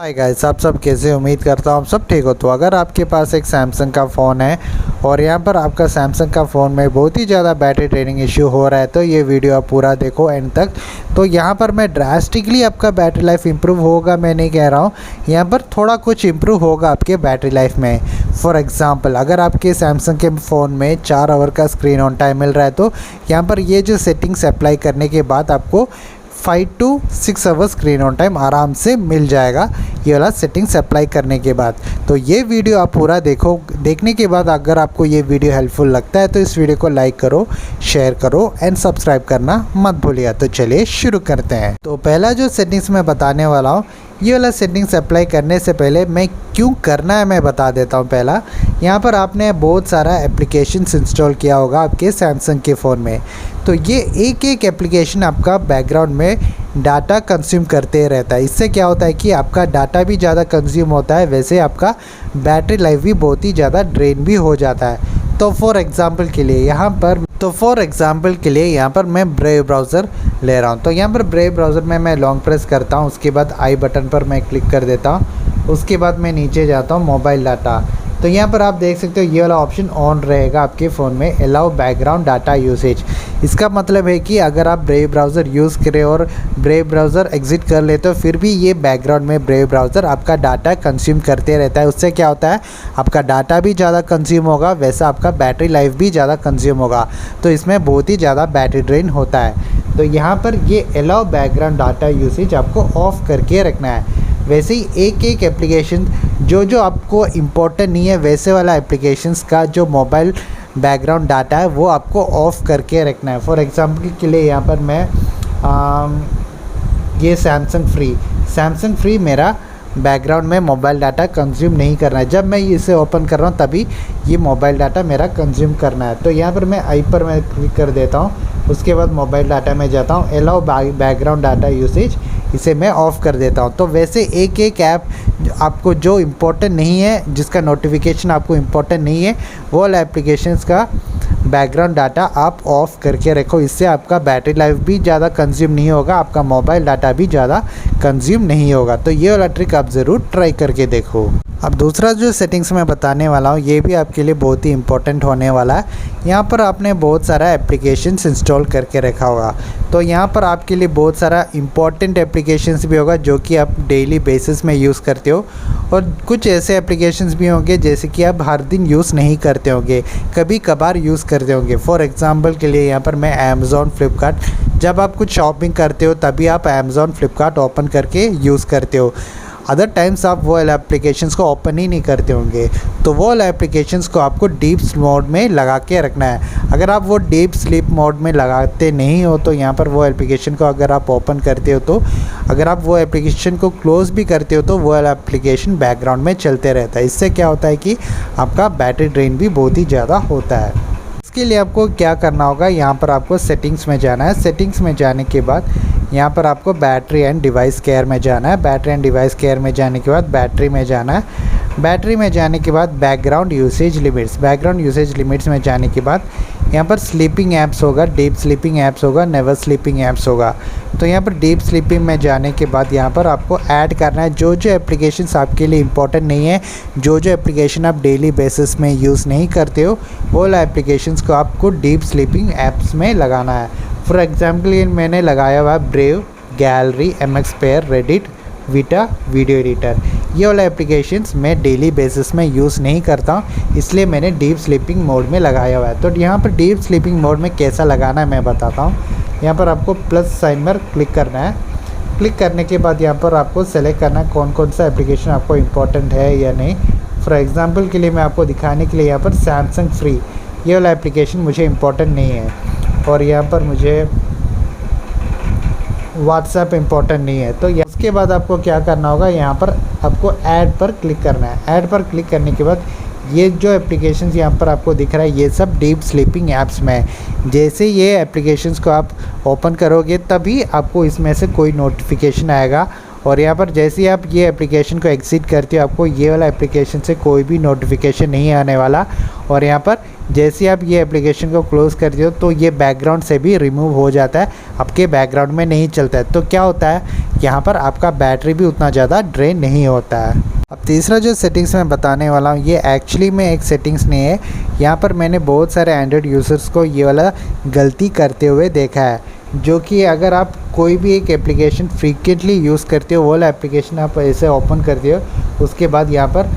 Hi guys, आप सब कैसे? उम्मीद करता हूँ आप सब ठीक हो। तो अगर आपके पास एक सैमसंग का फ़ोन है और यहाँ पर आपका सैमसंग का फ़ोन में बहुत ही ज़्यादा बैटरी ड्रेनिंग इशू हो रहा है तो ये वीडियो आप पूरा देखो एंड तक। तो यहाँ पर मैं ड्रास्टिकली आपका बैटरी लाइफ इंप्रूव होगा मैं नहीं कह रहा हूँ, यहाँ पर थोड़ा कुछ इंप्रूव होगा आपके बैटरी लाइफ में। फॉर एग्ज़ाम्पल, अगर आपके सैमसंग के फ़ोन में 4 आवर का स्क्रीन ऑन टाइम मिल रहा है तो यहाँ पर ये जो सेटिंग्स अप्लाई करने के बाद आपको 5 to 6 hours screen on time आराम से मिल जाएगा ये वाला सेटिंग्स अप्लाई करने के बाद। तो ये वीडियो आप पूरा देखो। देखने के बाद अगर आपको ये वीडियो हेल्पफुल लगता है तो इस वीडियो को लाइक करो, शेयर करो एंड सब्सक्राइब करना मत भूलिएगा। तो चलिए शुरू करते हैं। तो पहला जो सेटिंग्स मैं बताने वाला हूँ, ये वाला सेटिंग्स अप्लाई करने से पहले मैं क्यों करना है मैं बता देता हूँ। पहला, यहाँ पर आपने बहुत सारा एप्लीकेशंस इंस्टॉल किया होगा आपके सैमसंग के फ़ोन में, तो ये एक एक एप्लीकेशन आपका बैकग्राउंड में डाटा कंज्यूम करते रहता है। इससे क्या होता है कि आपका डाटा भी ज़्यादा कंज्यूम होता है, वैसे आपका बैटरी लाइफ भी बहुत ही ज़्यादा ड्रेन भी हो जाता है। तो फॉर एग्ज़ाम्पल के लिए यहाँ पर मैं ब्रेव ब्राउज़र ले रहा हूँ। तो यहाँ पर ब्रेव ब्राउज़र में मैं लॉन्ग प्रेस करता हूँ, उसके बाद आई बटन पर मैं क्लिक कर देता हूँ, उसके बाद मैं नीचे जाता हूँ मोबाइल डाटा। तो यहाँ पर आप देख सकते हो ये वाला ऑप्शन ऑन रहेगा आपके फ़ोन में, अलाउ बैकग्राउंड डाटा यूसेज। इसका मतलब है कि अगर आप ब्रेव ब्राउज़र यूज़ करें और ब्रेव ब्राउज़र एग्ज़िट कर ले तो फिर भी ये बैकग्राउंड में ब्रेव ब्राउज़र आपका डाटा कंज्यूम करते रहता है। उससे क्या होता है, आपका डाटा भी ज़्यादा कंज्यूम होगा, वैसा आपका बैटरी लाइफ भी ज़्यादा कंज्यूम होगा, तो इसमें बहुत ही ज़्यादा बैटरी ड्रेन होता है। तो यहाँ पर ये अलाउ बैकग्राउंड डाटा यूसेज आपको ऑफ़ करके रखना है। वैसे ही एक एक एप्लीकेशन जो आपको इम्पोर्टेंट नहीं है वैसे वाला एप्लीकेशंस का जो मोबाइल बैकग्राउंड डाटा है वो आपको ऑफ़ करके रखना है। फॉर एग्ज़ाम्पल के लिए यहाँ पर मैं ये सैमसंग फ्री मेरा बैकग्राउंड में मोबाइल डाटा कंज्यूम नहीं करना है। जब मैं इसे ओपन कर रहा हूँ तभी ये मोबाइल डाटा मेरा कंज्यूम करना है। तो यहाँ पर मैं आई पर मैं क्लिक कर देता हूँ, उसके बाद मोबाइल डाटा में जाता हूँ, अलाउ बैकग्राउंड डाटा यूसेज, इसे मैं ऑफ़ कर देता हूँ। तो वैसे एक एक ऐप आपको जो इम्पोर्टेंट नहीं है, जिसका नोटिफिकेशन आपको इम्पोर्टेंट नहीं है, वो वाला एप्लीकेशंस का बैकग्राउंड डाटा आप ऑफ़ करके रखो। इससे आपका बैटरी लाइफ भी ज़्यादा कंज्यूम नहीं होगा, आपका मोबाइल डाटा भी ज़्यादा कंज्यूम नहीं होगा। तो ये वाला ट्रिक आप ज़रूर ट्राई करके देखो। अब दूसरा जो सेटिंग्स मैं बताने वाला हूँ ये भी आपके लिए बहुत ही इंपॉर्टेंट होने वाला है। यहाँ पर आपने बहुत सारा एप्लीकेशंस इंस्टॉल करके रखा होगा, तो यहाँ पर आपके लिए बहुत सारा इंपॉर्टेंट एप्लीकेशंस भी होगा जो कि आप डेली बेसिस में यूज़ करते हो, और कुछ ऐसे एप्लीकेशंस भी होंगे जैसे कि आप हर दिन यूज़ नहीं करते होंगे, कभी कभार यूज़ करते होंगे। फॉर एग्ज़ाम्पल के लिए यहाँ पर मैं अमेज़ॉन, फ्लिपकार्ट, जब आप कुछ शॉपिंग करते हो तभी आप अमेज़ॉन, फ्लिपकार्ट ओपन करके यूज़ करते हो। अदर टाइम्स आप वो वाले एप्लीकेशंस को ओपन ही नहीं करते होंगे, तो वो वाले एप्लीकेशंस को आपको डीप मोड में लगा के रखना है। अगर आप वो डीप स्लीप मोड में लगाते नहीं हो तो यहाँ पर वो एप्लीकेशन को अगर आप ओपन करते हो तो अगर आप वो एप्लीकेशन को क्लोज़ भी करते हो तो वो वाला एप्लीकेशन बैकग्राउंड में चलते रहता है। इससे क्या होता है कि आपका बैटरी ड्रेन भी बहुत ही ज़्यादा होता है। इसके लिए आपको क्या करना होगा, यहाँ पर आपको सेटिंग्स में जाना है। सेटिंग्स में जाने के बाद यहाँ पर आपको बैटरी एंड डिवाइस केयर में जाना है। बैटरी एंड डिवाइस केयर में जाने के बाद बैटरी में जाना है। बैटरी में जाने के बाद बैकग्राउंड यूसेज लिमिट्स में जाने के बाद यहाँ पर स्लीपिंग ऐप्स होगा, डीप स्लीपिंग ऐप्स होगा, नेवर स्लीपिंग ऐप्स होगा। तो यहाँ पर डीप स्लीपिंग में जाने के बाद यहाँ पर आपको ऐड करना है जो एप्लीकेशंस आपके लिए इंपॉर्टेंट नहीं है, जो एप्लीकेशन आप डेली बेसिस में यूज़ नहीं करते हो, वो वाला एप्लीकेशंस को आपको डीप स्लीपिंग ऐप्स में लगाना है। फॉर एग्ज़ाम्पल ये मैंने लगाया हुआ brave, gallery, MX Player, Reddit, Vita video editor. ये वाला एप्लीकेशंस मैं डेली बेसिस में यूज़ नहीं करता हूँ, इसलिए मैंने डीप स्लीपिंग मोड में लगाया हुआ है। तो यहाँ पर डीप स्लीपिंग मोड में कैसा लगाना है मैं बताता हूँ। यहाँ पर आपको प्लस साइन पर क्लिक करना है। क्लिक करने के बाद यहाँ पर आपको सेलेक्ट करना है कौन कौन सा एप्लीकेशन आपको इम्पोर्टेंट है या नहीं। फॉर एग्ज़ाम्पल के लिए मैं आपको दिखाने के लिए यहाँ पर सैमसंग फ्री, ये वाला एप्लीकेशन मुझे इम्पोर्टेंट नहीं है, और यहाँ पर मुझे व्हाट्सएप इम्पोर्टेंट नहीं है। तो इसके बाद आपको क्या करना होगा, यहाँ पर आपको ऐड पर क्लिक करना है। ऐड पर क्लिक करने के बाद ये जो एप्लीकेशंस यहाँ पर आपको दिख रहा है ये सब डीप स्लीपिंग ऐप्स में है। जैसे ये एप्लीकेशंस को आप ओपन करोगे तभी आपको इसमें से कोई नोटिफिकेशन आएगा, और यहाँ पर जैसे ही आप ये एप्लीकेशन को एग्जिट करते हो आपको ये वाला एप्लीकेशन से कोई भी नोटिफिकेशन नहीं आने वाला, और यहाँ पर जैसे आप ये एप्लीकेशन को क्लोज़ करते हो तो ये बैकग्राउंड से भी रिमूव हो जाता है, आपके बैकग्राउंड में नहीं चलता है। तो क्या होता है यहाँ पर आपका बैटरी भी उतना ज़्यादा ड्रेन नहीं होता है। अब तीसरा जो सेटिंग्स मैं बताने वाला हूँ ये एक्चुअली में एक सेटिंग्स नहीं है, यहाँ पर मैंने बहुत सारे एंड्रॉयड यूज़र्स को ये वाला गलती करते हुए देखा है, जो कि अगर आप कोई भी एक एप्लीकेशन फ्रीक्वेंटली यूज़ करते हो, वो वाला एप्लीकेशन आप ऐसे ओपन करते हो, उसके बाद यहाँ पर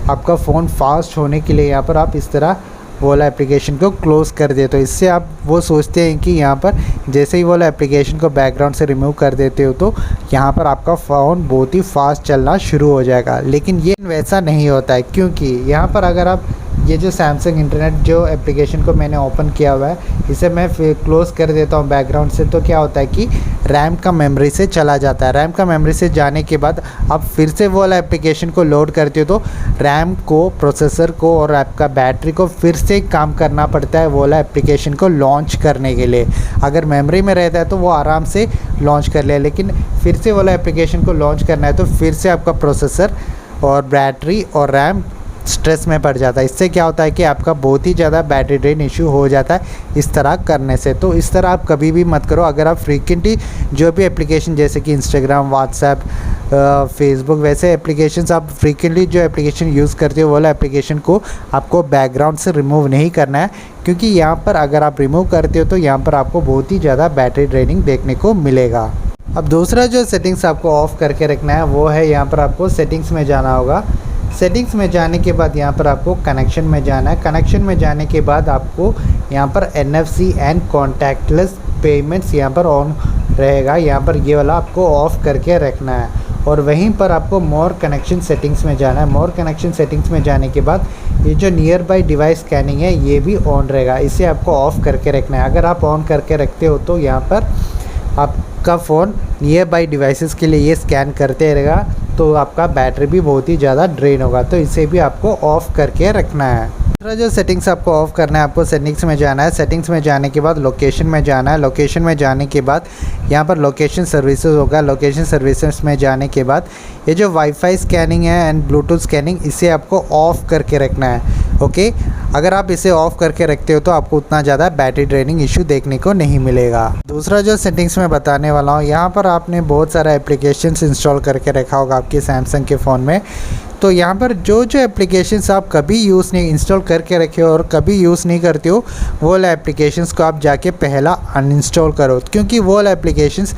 आपका फ़ोन फास्ट होने के लिए यहाँ पर आप इस तरह वो वाला एप्लीकेशन को क्लोज़ कर दे। तो इससे आप वो सोचते हैं कि यहाँ पर जैसे ही वो वाला एप्लीकेशन को बैकग्राउंड से रिमूव कर देते हो तो यहाँ पर आपका फ़ोन बहुत ही फास्ट चलना शुरू हो जाएगा, लेकिन ये वैसा नहीं होता है। क्योंकि यहाँ पर अगर आप ये जो सैमसंग इंटरनेट जो एप्लीकेशन को मैंने ओपन किया हुआ है, इसे मैं क्लोज़ कर देता हूँ बैकग्राउंड से, तो क्या होता है कि रैम का मेमोरी से चला जाता है। रैम का मेमोरी से जाने के बाद आप फिर से वो वाला एप्लीकेशन को लोड करते हो तो रैम को, प्रोसेसर को और आपका बैटरी को फिर से काम करना पड़ता है वो वाला एप्लीकेशन को लॉन्च करने के लिए। अगर मेमोरी में रहता है तो वो आराम से लॉन्च कर ले, लेकिन फिर से वाला एप्लीकेशन को लॉन्च करना है तो फिर से आपका प्रोसेसर और बैटरी और रैम स्ट्रेस में पड़ जाता है। इससे क्या होता है कि आपका बहुत ही ज़्यादा बैटरी ड्रेन इशू हो जाता है इस तरह करने से। तो इस तरह आप कभी भी मत करो। अगर आप फ्रीक्वेंटली जो भी एप्लीकेशन जैसे कि इंस्टाग्राम, व्हाट्सएप, फेसबुक, वैसे एप्लीकेशंस आप फ्रीक्वेंटली जो एप्लीकेशन यूज़ करते हो वो वाला एप्लीकेशन को आपको बैकग्राउंड से रिमूव नहीं करना है, क्योंकि यहाँ पर अगर आप रिमूव करते हो तो यहाँ पर आपको बहुत ही ज़्यादा बैटरी ड्रेनिंग देखने को मिलेगा। अब दूसरा जो सेटिंग्स आपको ऑफ़ करके रखना है वो है, यहाँ पर आपको सेटिंग्स में जाना होगा। सेटिंग्स में जाने के बाद यहाँ पर आपको कनेक्शन में जाना है। कनेक्शन में जाने के बाद आपको यहाँ पर NFC एंड कॉन्टैक्टलेस पेमेंट्स यहाँ पर ऑन रहेगा, यहाँ पर ये वाला आपको ऑफ़ करके रखना है। और वहीं पर आपको मोर कनेक्शन सेटिंग्स में जाना है। मोर कनेक्शन सेटिंग्स में जाने के बाद ये जो नियर बाई डिवाइस स्कैनिंग है ये भी ऑन रहेगा, इसे आपको ऑफ़ करके रखना है। अगर आप ऑन करके रखते हो तो यहाँ पर आपका फ़ोन नियर बाई डिवाइसेस के लिए ये स्कैन करते रहेगा, तो आपका बैटरी भी बहुत ही ज़्यादा ड्रेन होगा, तो इसे भी आपको ऑफ़ करके रखना है। दूसरा जो सेटिंग्स आपको ऑफ़ करना है, आपको सेटिंग्स में जाना है। सेटिंग्स में जाने के बाद लोकेशन में जाना है। लोकेशन में जाने के बाद यहाँ पर लोकेशन सर्विसेज होगा। लोकेशन सर्विसेज में जाने के बाद ये जो वाईफाई स्कैनिंग है एंड ब्लूटूथ स्कैनिंग, इसे आपको ऑफ़ करके रखना है। ओके, अगर आप इसे ऑफ़ करके रखते हो तो आपको उतना ज़्यादा बैटरी ड्रेनिंग इशू देखने को नहीं मिलेगा। दूसरा जो सेटिंग्स मैं बताने वाला हूँ, यहाँ पर आपने बहुत सारा एप्लीकेशंस इंस्टॉल करके रखा होगा आपके सैमसंग के फ़ोन में। तो यहाँ पर जो एप्लीकेशंस आप कभी यूज़ नहीं इंस्टॉल करके रखे हो और कभी यूज़ नहीं करते हो, वो वाला एप्लीकेशंस को आप जाके पहला अनइंस्टॉल करो, क्योंकि वो वाला एप्लीकेशंस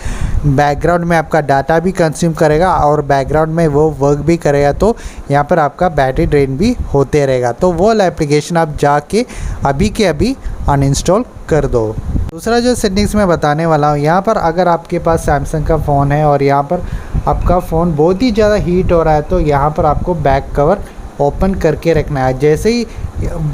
बैकग्राउंड में आपका डाटा भी कंज्यूम करेगा और बैकग्राउंड में वो वर्क भी करेगा, तो यहाँ पर आपका बैटरी ड्रेन भी होते रहेगा। तो वो वाला एप्लीकेशन आप जाके अभी के अभी अनइंस्टॉल कर दो। दूसरा जो सेटिंग्स मैं बताने वाला हूँ, यहाँ पर अगर आपके पास सैमसंग का फ़ोन है और यहाँ पर आपका फ़ोन बहुत ही ज़्यादा हीट हो रहा है, तो यहाँ पर आपको बैक कवर ओपन करके रखना है। जैसे ही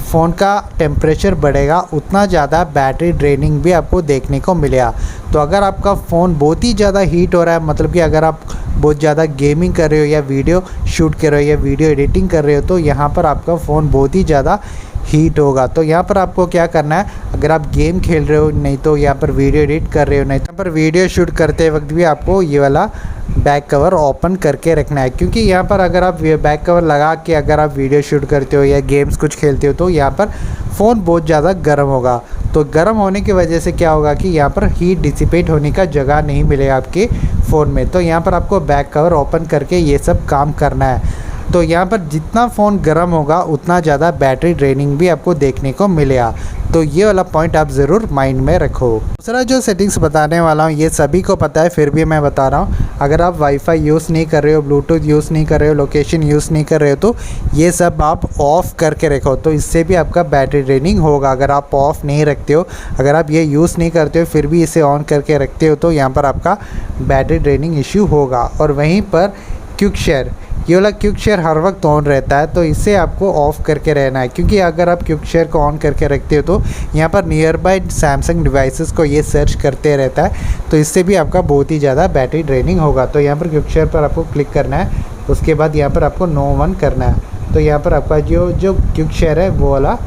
फ़ोन का टेम्परेचर बढ़ेगा उतना ज़्यादा बैटरी ड्रेनिंग भी आपको देखने को मिलेगा। तो अगर आपका फ़ोन बहुत ही ज़्यादा हीट हो रहा है, मतलब कि अगर आप बहुत ज़्यादा गेमिंग कर रहे हो या वीडियो शूट कर रहे हो या वीडियो एडिटिंग कर रहे हो, तो यहाँ पर आपका फ़ोन बहुत ही ज़्यादा हीट होगा। तो यहाँ पर आपको क्या करना है, अगर आप गेम खेल रहे हो, नहीं तो यहाँ पर वीडियो एडिट कर रहे हो, नहीं तो यहाँ पर वीडियो शूट करते वक्त भी आपको ये वाला बैक कवर ओपन करके रखना है। क्योंकि यहाँ पर अगर आप बैक कवर लगा के अगर आप वीडियो शूट करते हो या गेम्स कुछ खेलते हो तो यहाँ पर फ़ोन बहुत ज़्यादा गर्म होगा। तो गर्म होने की वजह से क्या होगा कि यहाँ पर हीट डिसिपेट होने का जगह नहीं मिलेगा आपके फ़ोन में। तो यहाँ पर आपको बैक कवर ओपन करके ये सब काम करना है। तो यहाँ पर जितना फ़ोन गर्म होगा उतना ज़्यादा बैटरी ड्रेनिंग भी आपको देखने को मिलेगा। तो ये वाला पॉइंट आप ज़रूर माइंड में रखो। दूसरा जो सेटिंग्स बताने वाला हूँ ये सभी को पता है, फिर भी मैं बता रहा हूँ। अगर आप वाईफाई यूज़ नहीं कर रहे हो, ब्लूटूथ यूज़ नहीं कर रहे हो, लोकेशन यूज़ नहीं कर रहे हो, तो ये सब आप ऑफ़ करके रखो, तो इससे भी आपका बैटरी ड्रेनिंग होगा। अगर आप ऑफ़ नहीं रखते हो, अगर आप ये यूज़ नहीं करते हो फिर भी इसे ऑन करके रखते हो, तो यहाँ पर आपका बैटरी ड्रेनिंग इशू होगा। और वहीं पर क्विक शेयर, ये वाला क्विक शेयर हर वक्त ऑन रहता है, तो इसे आपको ऑफ़ करके रहना है। क्योंकि अगर आप क्विक शेयर को ऑन करके रखते हो तो यहाँ पर नियर बाई सैमसंग डिवाइसेस को ये सर्च करते रहता है, तो इससे भी आपका बहुत ही ज़्यादा बैटरी ड्रेनिंग होगा। तो यहाँ पर क्विक शेयर पर आपको क्लिक करना है, उसके बाद यहाँ पर आपको नो वन करना है, तो यहाँ पर आपका जो क्विक शेयर है वो वाला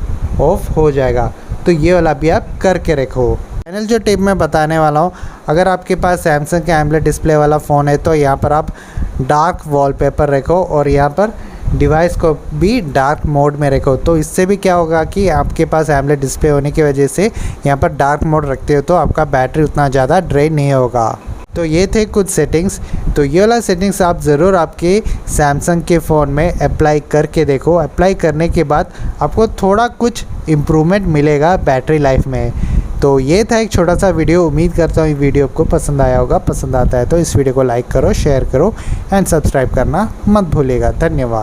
ऑफ़ हो जाएगा। तो ये वाला भी आप करके रखो। फाइनल जो टिप मैं बताने वाला हूँ, अगर आपके पास सैमसंग का एमोलेड डिस्प्ले वाला फ़ोन है तो यहाँ पर आप डार्क वॉलपेपर रखो और यहाँ पर डिवाइस को भी डार्क मोड में रखो। तो इससे भी क्या होगा कि आपके पास एमोलेड डिस्प्ले होने की वजह से यहाँ पर डार्क मोड रखते हो तो आपका बैटरी उतना ज़्यादा ड्रेन नहीं होगा। तो ये थे कुछ सेटिंग्स। तो ये वाला सेटिंग्स आप ज़रूर आपके सैमसंग के फ़ोन में अप्लाई करके देखो। अप्लाई करने के बाद आपको थोड़ा कुछ इम्प्रूवमेंट मिलेगा बैटरी लाइफ में। तो ये था एक छोटा सा वीडियो। उम्मीद करता हूँ ये वीडियो आपको पसंद आया होगा। पसंद आता है तो इस वीडियो को लाइक करो, शेयर करो एंड सब्सक्राइब करना मत भूलिएगा। धन्यवाद।